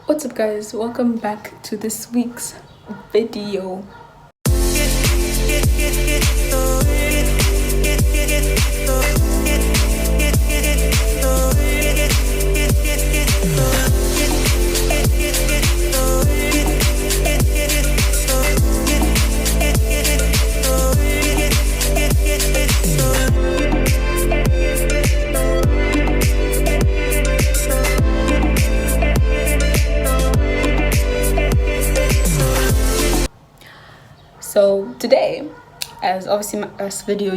What's up guys, welcome back to this week's video. So today, as obviously my last video,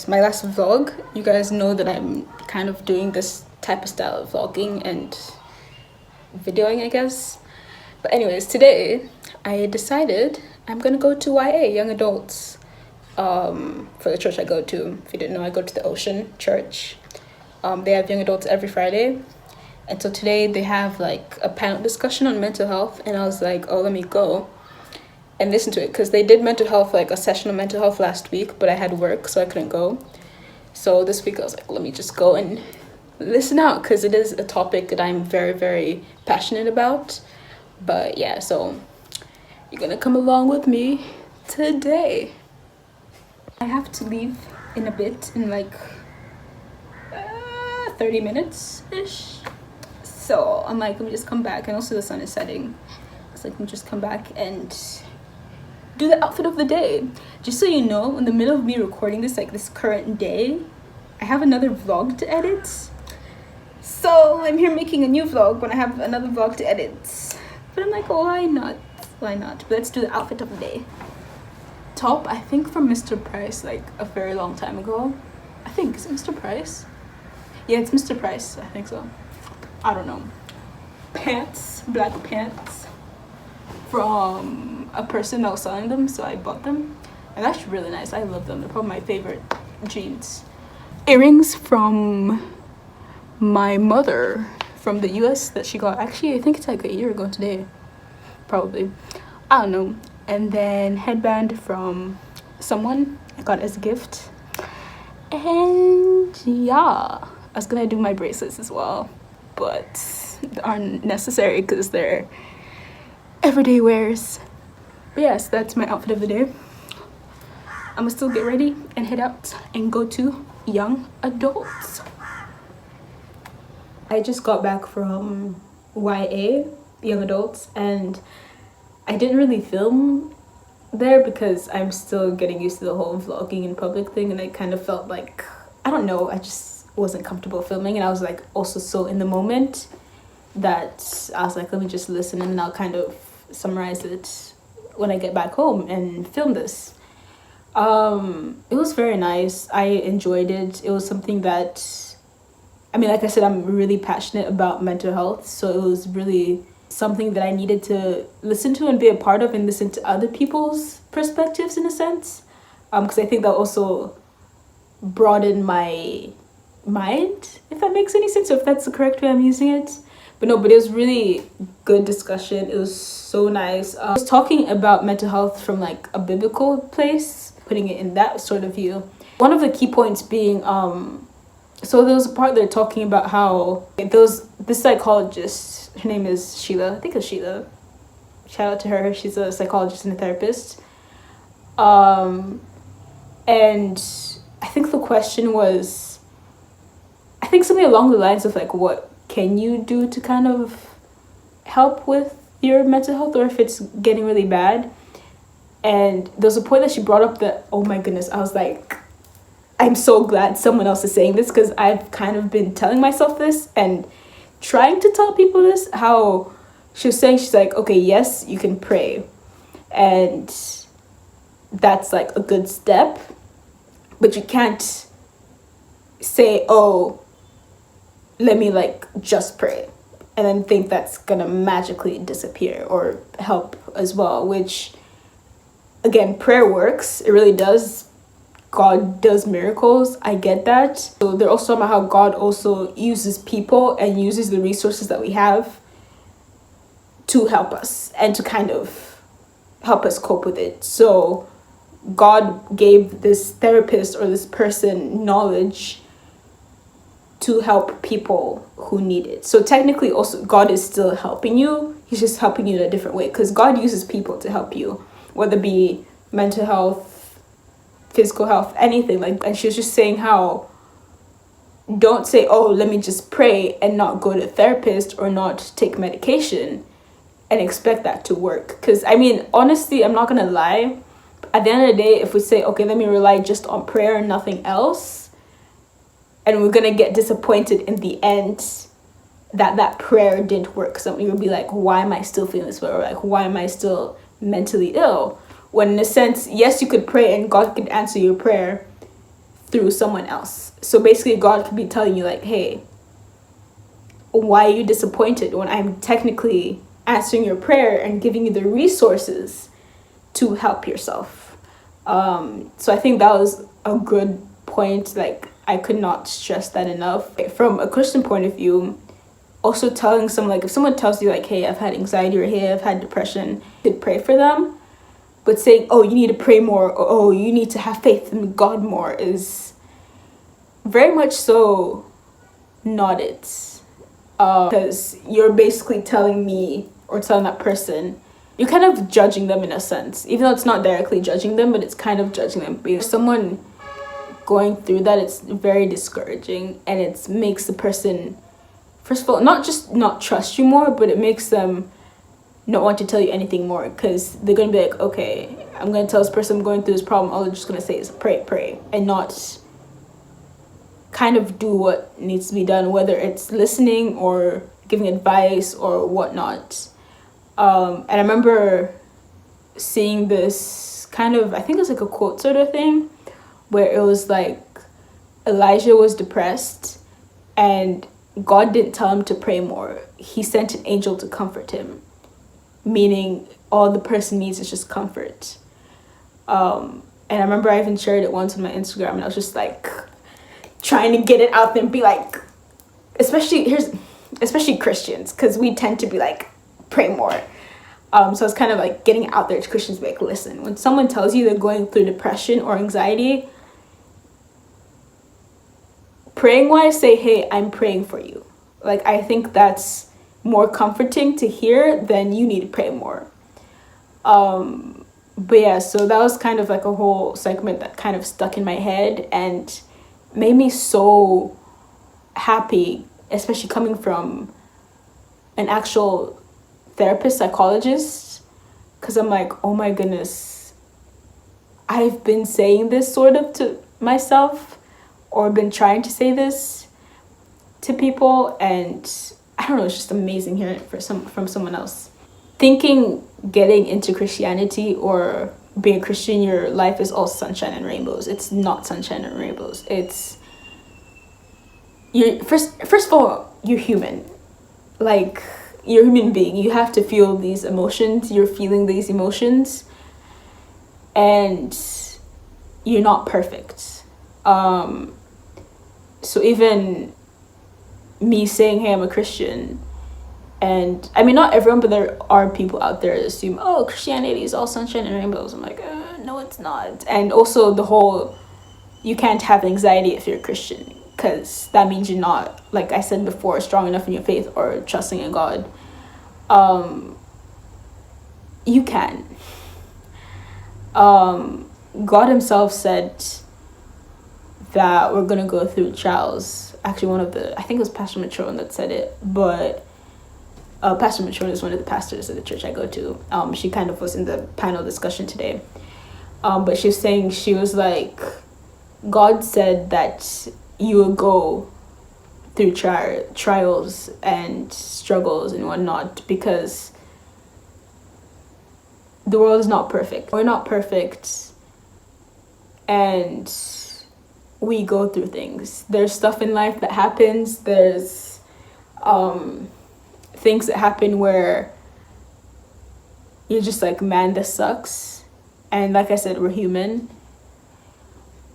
my last vlog, you guys know that I'm kind of doing this type of style of vlogging and videoing, I guess. But anyways, today I decided I'm gonna go to YA, young adults, for the church I go to. If you didn't know, I go to the Ocean Church. They have young adults every Friday. And so today they have like a panel discussion on mental health, and I was like, oh, let me go and listen to it, because they did mental health, like a session on mental health last week, but I had work, so I couldn't go. So this week I was like, let me just go and listen out, because it is a topic that I'm very, very passionate about. But yeah, so you're gonna come along with me today. I have to leave in a bit, in like 30 minutes-ish. So I'm like, let me just come back, and also the sun is setting. It's like, let me just come back and do the outfit of the day. Just so you know, in the middle of me recording this, like this current day, I have another vlog to edit. So I'm here making a new vlog when I have another vlog to edit. But I'm like, why not? Why not? But let's do the outfit of the day. Top, I think from Mr. Price, like a very long time ago. I think, is it Mr. Price? Yeah, it's Mr. Price, I think so. I don't know. Pants, black pants from a person that was selling them, so I bought them, and they're actually really nice. I love them. They're probably my favorite jeans. Earrings from my mother from the US that she got. Actually, I think it's like a year ago today, probably. I don't know. And then headband from someone I got as a gift. And yeah, I was gonna do my bracelets as well, but they aren't necessary because they're everyday wears. But yes, that's my outfit of the day. I'm gonna still get ready and head out and go to young adults. I just got back from YA, young adults, and I didn't really film there because I'm still getting used to the whole vlogging in public thing, and I kind of felt like, I don't know, I just wasn't comfortable filming, and I was like also so in the moment that I was like, let me just listen, and then I'll kind of summarize it when I get back home and film this. It was very nice. I enjoyed it. It was something that, I mean, like I said, I'm really passionate about mental health, so it was really something that I needed to listen to and be a part of, and listen to other people's perspectives in a sense, because I think that also broadened my mind, if that makes any sense, or if that's the correct way I'm using it. But no, but it was really good discussion. It was so nice. I was talking about mental health from like a biblical place, putting it in that sort of view. One of the key points being, so there was a part they're talking about how this psychologist, her name is Sheila, I think it's Sheila. Shout out to her. She's a psychologist and a therapist. And I think the question was, I think something along the lines of like, what can you do to kind of help with your mental health, or if it's getting really bad? And there was a point that she brought up that, oh my goodness, I was like, I'm so glad someone else is saying this, because I've kind of been telling myself this and trying to tell people this. How she was saying, she's like, okay, yes, you can pray, and that's like a good step, but you can't say, oh, let me like just pray, and then think that's gonna magically disappear or help as well, which again, prayer works, it really does. God does miracles, I get that. So they're also talking about how God also uses people and uses the resources that we have to help us and to kind of help us cope with it. So God gave this therapist or this person knowledge to help people who need it. So technically also God is still helping you. He's just helping you in a different way, because God uses people to help you, whether it be mental health, physical health, anything. Like, and she was just saying how don't say, oh, let me just pray and not go to a therapist or not take medication and expect that to work. Because I mean, honestly, I'm not gonna lie, at the end of the day, if we say, okay, let me rely just on prayer and nothing else, and we're gonna get disappointed in the end that prayer didn't work. Somebody will be like, why am I still feeling this way? Or like, why am I still mentally ill? When in a sense, yes, you could pray and God could answer your prayer through someone else. So basically God could be telling you like, hey, why are you disappointed when I'm technically answering your prayer and giving you the resources to help yourself? So I think that was a good point. Like, I could not stress that enough. From a Christian point of view, also telling someone, like, if someone tells you like, hey, I've had anxiety, or hey, I've had depression, to pray for them. But saying, oh, you need to pray more, or oh, you need to have faith in God more, is very much so not it. Because you're basically telling me, or telling that person, you're kind of judging them in a sense, even though it's not directly judging them, but it's kind of judging them. Because someone going through that, it's very discouraging, and it makes the person, first of all, not just not trust you more, but it makes them not want to tell you anything more, because they're gonna be like, okay, I'm gonna tell this person I'm going through this problem, all they're just gonna say is pray, and not kind of do what needs to be done, whether it's listening or giving advice or whatnot. And I remember seeing this kind of, I think it was like a quote sort of thing, where it was like Elijah was depressed and God didn't tell him to pray more. He sent an angel to comfort him, meaning all the person needs is just comfort. And I remember I even shared it once on my Instagram, and I was just like trying to get it out there and be like, especially Christians, because we tend to be like, pray more. So I was kind of like getting it out there to Christians, like, listen, when someone tells you they're going through depression or anxiety, praying wise, say, hey, I'm praying for you. Like, I think that's more comforting to hear than you need to pray more. But yeah, so that was kind of like a whole segment that kind of stuck in my head and made me so happy, especially coming from an actual therapist, psychologist, because I'm like, oh my goodness, I've been saying this sort of to myself, or been trying to say this to people, and I don't know, it's just amazing hearing it from someone else. Thinking getting into Christianity or being a Christian, your life is all sunshine and rainbows. It's not sunshine and rainbows. You're first of all, you're human. Like, you're a human being. You have to feel these emotions. You're feeling these emotions, and you're not perfect. So even me saying, hey, I'm a Christian, and I mean, not everyone, but there are people out there that assume, oh, Christianity is all sunshine and rainbows. I'm like, no, it's not. And also the whole, you can't have anxiety if you're a Christian, because that means you're not, like I said before, strong enough in your faith or trusting in God. You can. God himself said that we're gonna go through trials. Actually, I think it was Pastor Matron that said it, but Pastor Matron is one of the pastors at the church I go to. She kind of was in the panel discussion today. But she was saying, she was like, God said that you will go through trials and struggles and whatnot, because the world is not perfect. We're not perfect, and we go through things. There's stuff in life that happens. There's things that happen where you're just like, man, this sucks. And like I said, we're human.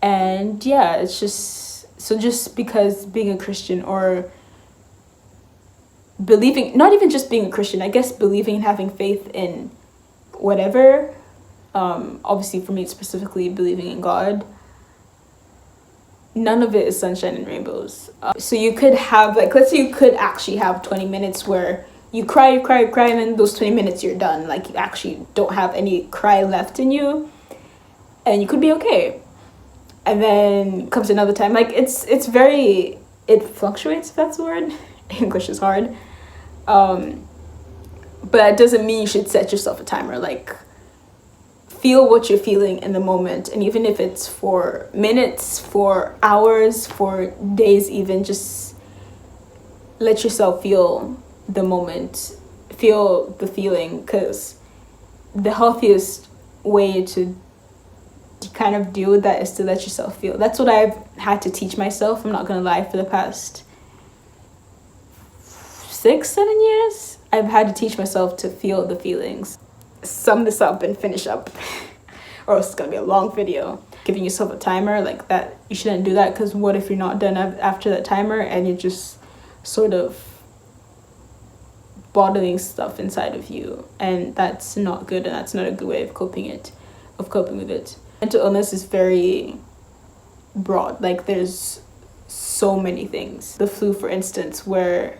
And yeah, it's just, so just because being a Christian, or believing, not even just being a Christian, I guess believing and having faith in whatever, obviously for me specifically believing in God, none of it is sunshine and rainbows. So you could have, like, let's say you could actually have 20 minutes where you cry, and then those 20 minutes you're done. Like, you actually don't have any cry left in you, and you could be okay. And then comes another time. Like, it's very, it fluctuates, if that's the word. English is hard. But that doesn't mean you should set yourself a timer. Like, feel what you're feeling in the moment, and even if it's for minutes, for hours, for days, even, just let yourself feel the moment, feel the feeling, because the healthiest way to kind of deal with that is to let yourself feel. That's what I've had to teach myself, I'm not gonna lie. For the past 6-7 years, I've had to teach myself to feel the feelings. Sum this up and finish up, or else it's gonna be a long video. Giving yourself a timer like that, you shouldn't do that, because what if you're not done after that timer and you're just sort of bottling stuff inside of you, and that's not good, and that's not a good way of coping with it. Mental illness is very broad. Like, there's so many things. The flu, for instance, where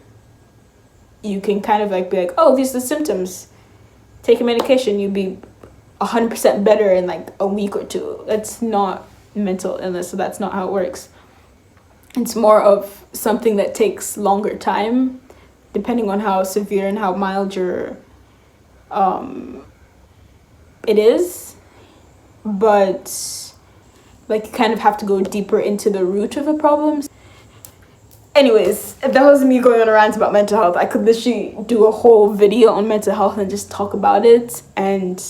you can kind of like be like, oh, these are the symptoms, take a medication, you'd be 100% better in like a week or two. That's not mental illness, so that's not how it works. It's more of something that takes longer time, depending on how severe and how mild your it is. But like, you kind of have to go deeper into the root of the problems. Anyways, if that was me going on a rant about mental health, I could literally do a whole video on mental health and just talk about it and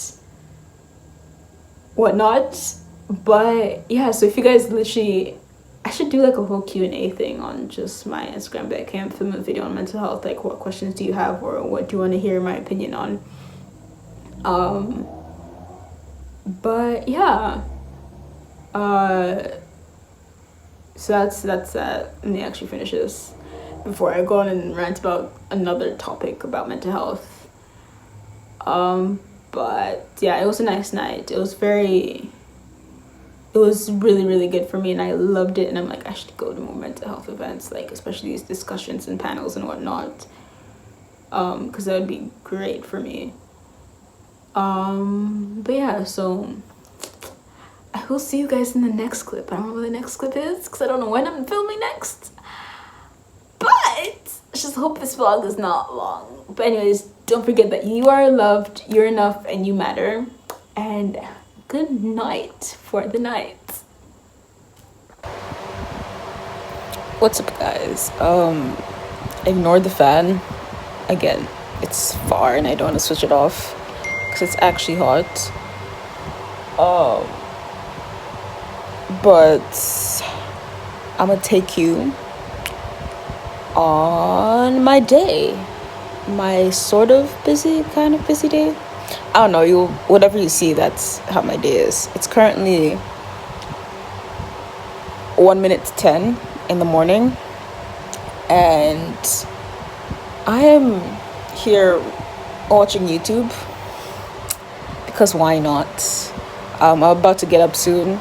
whatnot. But yeah, so if you guys literally, I should do like a whole Q&A thing on just my Instagram, but I can't film a video on mental health. Like, what questions do you have, or what do you want to hear my opinion on? But yeah, so that's that. Let me actually finish this before I go on and rant about another topic about mental health. But yeah, it was a nice night. It was really, really good for me, and I loved it. And I'm like, I should go to more mental health events, like especially these discussions and panels and whatnot, because that would be great for me. But yeah, so I will see you guys in the next clip. I don't know what the next clip is, because I don't know when I'm filming next. But I just hope this vlog is not long. But anyways, don't forget that you are loved, you're enough, and you matter. And good night for the night. What's up, guys? Ignore the fan. Again, it's far and I don't want to switch it off because it's actually hot. But I'm gonna take you on my day, my sort of kind of busy day. I don't know, whatever you see, that's how my day is. It's currently 1:10 in the morning, and I am here watching YouTube because why not? I'm about to get up soon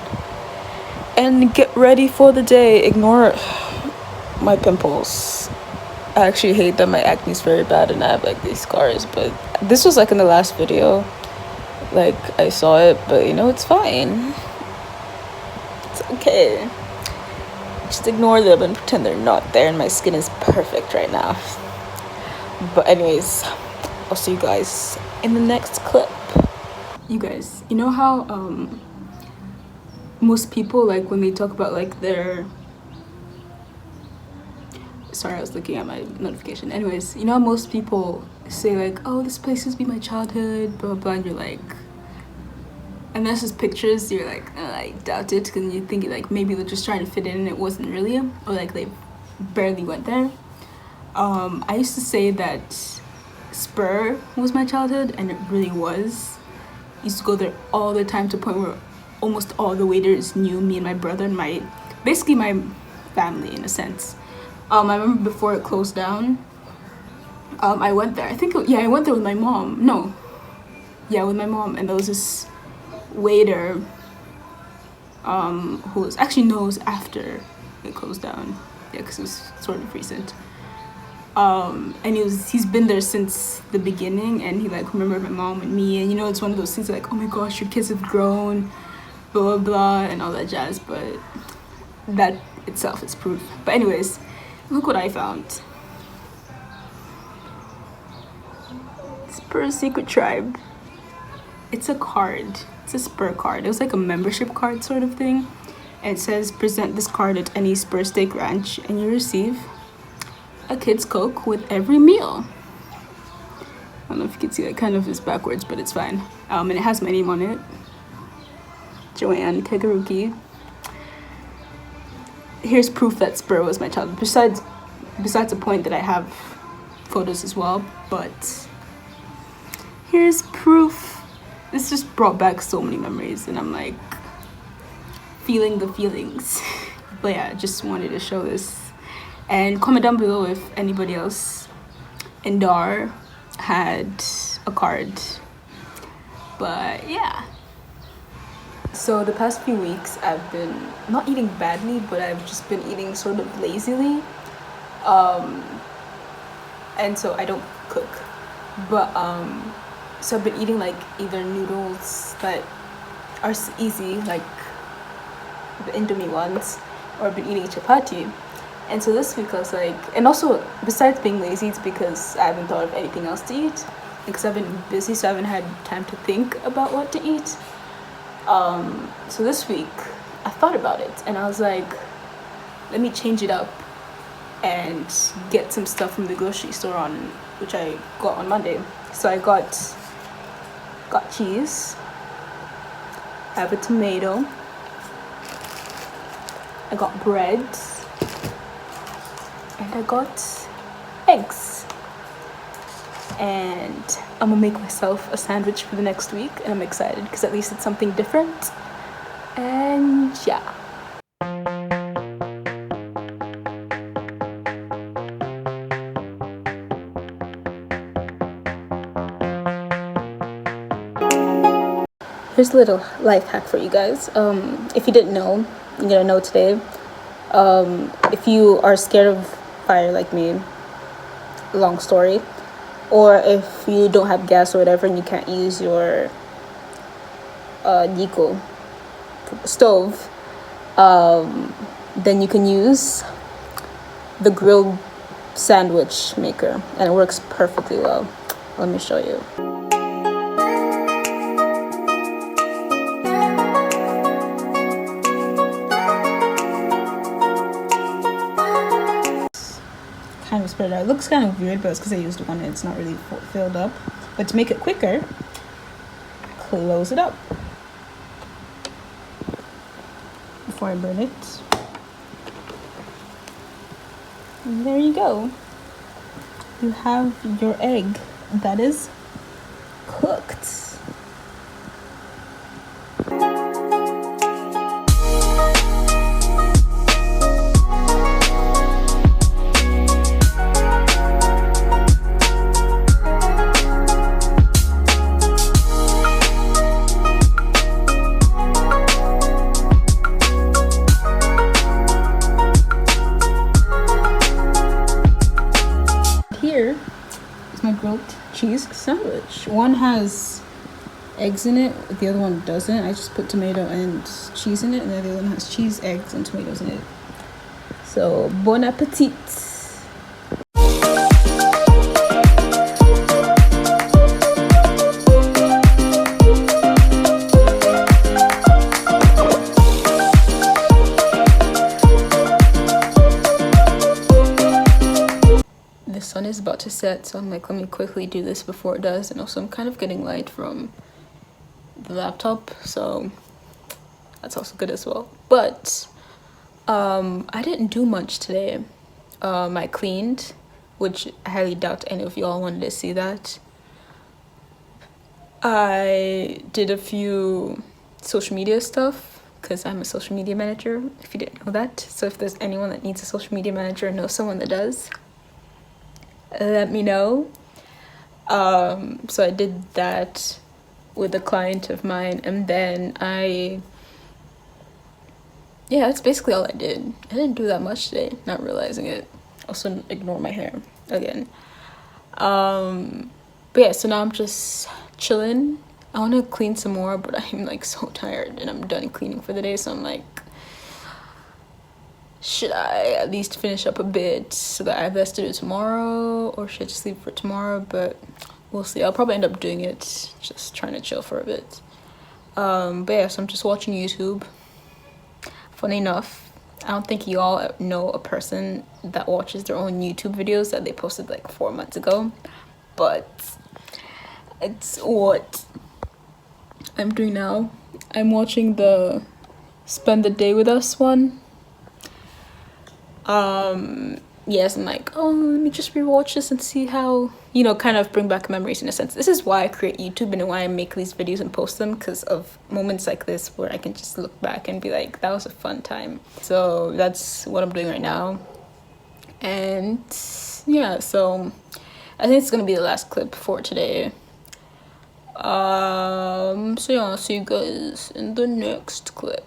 and get ready for the day. Ignore my pimples. I actually hate them. My acne is very bad and I have like these scars, but this was like in the last video, like I saw it, but you know, it's fine. It's okay. Just ignore them and pretend they're not there, and my skin is perfect right now. But anyways, I'll see you guys in the next clip. You guys, you know how most people, like when they talk about like their, sorry, I was looking at my notification. Anyways, you know how most people say like, oh, this place used to be my childhood, blah, blah, blah, and you're like, and that's just pictures, you're like, I doubt it, because you think like maybe they're just trying to fit in and it wasn't really, or like they barely went there. I used to say that Spur was my childhood, and it really was. I used to go there all the time, to the point where almost all the waiters knew me and my brother and basically my family in a sense. I remember before it closed down, I went there. I think, I went there with my mom. No, yeah, with my mom, and there was this waiter who was actually knows after it closed down. Yeah, because it was sort of recent. And he's been there since the beginning, and he like remembered my mom and me, and you know, it's one of those things like, oh my gosh, your kids have grown, blah blah blah, and all that jazz. But that itself is proof. But anyways, look what I found. Spur Secret Tribe. It's a card. It's a Spur card. It was like a membership card sort of thing. And it says, present this card at any Spur Steak Ranch and you receive a kid's Coke with every meal. I don't know if you can see that, kind of is backwards, but it's fine. And it has my name on it. Joanne Kegaruki. Here's proof that Spur was my childhood. Besides the point that I have photos as well, but here's proof. This just brought back so many memories, and I'm like feeling the feelings. But yeah, I just wanted to show this. And comment down below if anybody else in Dar had a card. But yeah. So the past few weeks I've been not eating badly, but I've just been eating sort of lazily. And so I don't cook. But so I've been eating like either noodles that are easy, like the Indomie ones, or I've been eating chapati. And so this week I was like, and also besides being lazy, it's because I haven't thought of anything else to eat, because I've been busy, so I haven't had time to think about what to eat. So this week I thought about it, and I was like, let me change it up and get some stuff from the grocery store which I got on Monday. So I got cheese, I have a tomato, I got bread, and I got eggs. And I'm gonna make myself a sandwich for the next week, and I'm excited because at least it's something different. And yeah. Here's a little life hack for you guys. If you didn't know, you're gonna know today. If you are scared of fire like me, long story, or if you don't have gas or whatever and you can't use your Nico stove, then you can use the grilled sandwich maker, and it works perfectly well. Let me show you. Kind of spread out. It looks kind of weird, but it's because I used one and it's not really filled up. But to make it quicker, close it up before I burn it. And there you go. You have your egg that is cooked. Here is my grilled cheese sandwich. One has eggs in it, the other one doesn't. I just put tomato and cheese in it, and the other one has cheese, eggs, and tomatoes in it. So bon appetit. The sun is about to set, so I'm like, let me quickly do this before it does. And also I'm kind of getting light from the laptop, so that's also good as well. But I didn't do much today. I cleaned, which I highly doubt any of y'all wanted to see that. I did a few social media stuff because I'm a social media manager, if you didn't know that. So if there's anyone that needs a social media manager or knows someone that does, let me know. So I did that with a client of mine, and then I yeah, that's basically all I did. I didn't do that much today, not realizing it. Also, ignore my hair again. But yeah, so now I'm just chilling. I want to clean some more, but I'm like so tired and I'm done cleaning for the day. So I'm like, should I at least finish up a bit so that I have less to do tomorrow, or should I just leave for tomorrow? But we'll see. I'll probably end up doing it, just trying to chill for a bit. But yeah, so I'm just watching YouTube. Funny enough, I don't think you all know a person that watches their own YouTube videos that they posted like 4 months ago, but it's what I'm doing now. I'm watching the Spend the Day With Us one. Yes, I'm like, oh, let me just rewatch this and see how, you know, kind of bring back memories in a sense. This is why I create YouTube and why I make these videos and post them, because of moments like this where I can just look back and be like, that was a fun time. So that's what I'm doing right now. And yeah, so I think it's gonna be the last clip for today. So yeah, I'll see you guys in the next clip.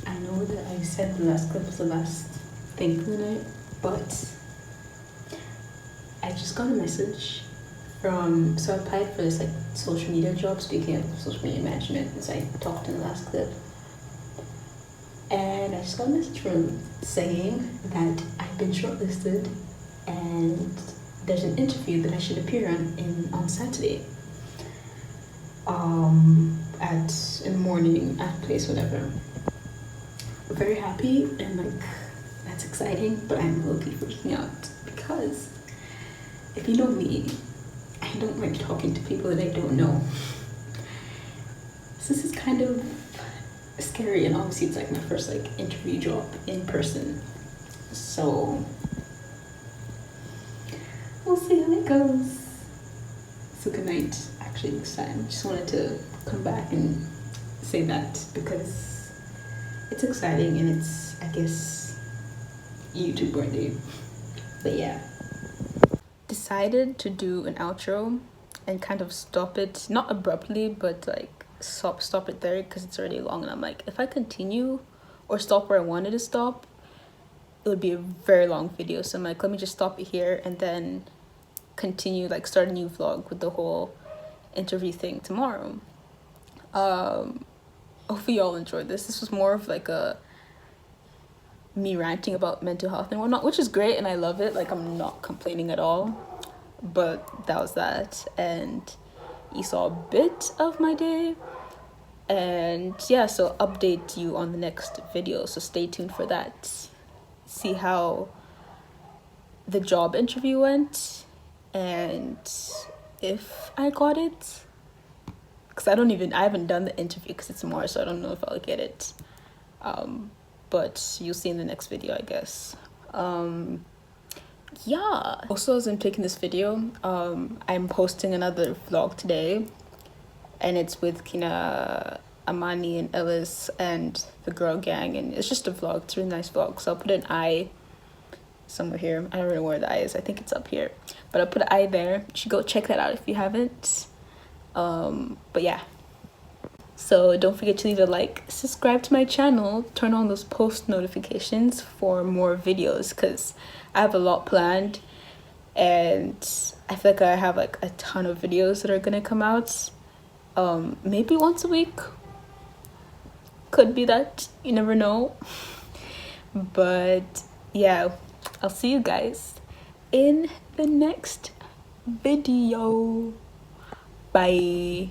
I know that I said the last clip was the last thing for the night, but I just got a message from, so I applied for this like social media job, speaking of social media management, as I talked in the last clip. And I just got a message from saying that I've been shortlisted and there's an interview that I should appear on Saturday. In the morning at a place, whatever. I'm very happy and like that's exciting, but I'm low-key freaking out because if you know me, I don't like talking to people that I don't know. So this is kind of scary, and obviously it's like my first like interview job in person. So we'll see how it goes. So good night, actually, this time. Just wanted to come back and say that because it's exciting and it's, I guess, YouTube worthy. But yeah. Decided to do an outro and kind of stop it, not abruptly, but like stop it there because it's already long, and I'm like, if I continue or stop where I wanted to stop, it would be a very long video. So I'm like, let me just stop it here and then continue, like start a new vlog with the whole interview thing tomorrow. Hopefully y'all enjoyed this. This was more of like a me ranting about mental health and whatnot, which is great and I love it. Like, I'm not complaining at all, but that was that. And you saw a bit of my day, and yeah, so update you on the next video, so stay tuned for that. See how the job interview went and if I got it, because I haven't done the interview because it's tomorrow, so I don't know if I'll get it. But you'll see in the next video, I guess. Yeah. Also, as I'm taking this video, I'm posting another vlog today, and it's with Kina, Amani, and Ellis, and the girl gang, and it's just a vlog. It's a really nice vlog, so I'll put an eye somewhere here. I don't know where the eye is. I think it's up here, but I'll put an eye there. You should go check that out if you haven't. But yeah, so don't forget to leave a like, subscribe to my channel, turn on those post notifications for more videos, because I have a lot planned and I feel like I have like a ton of videos that are gonna come out, maybe once a week, could be that, you never know. But yeah, I'll see you guys in the next video. Bye.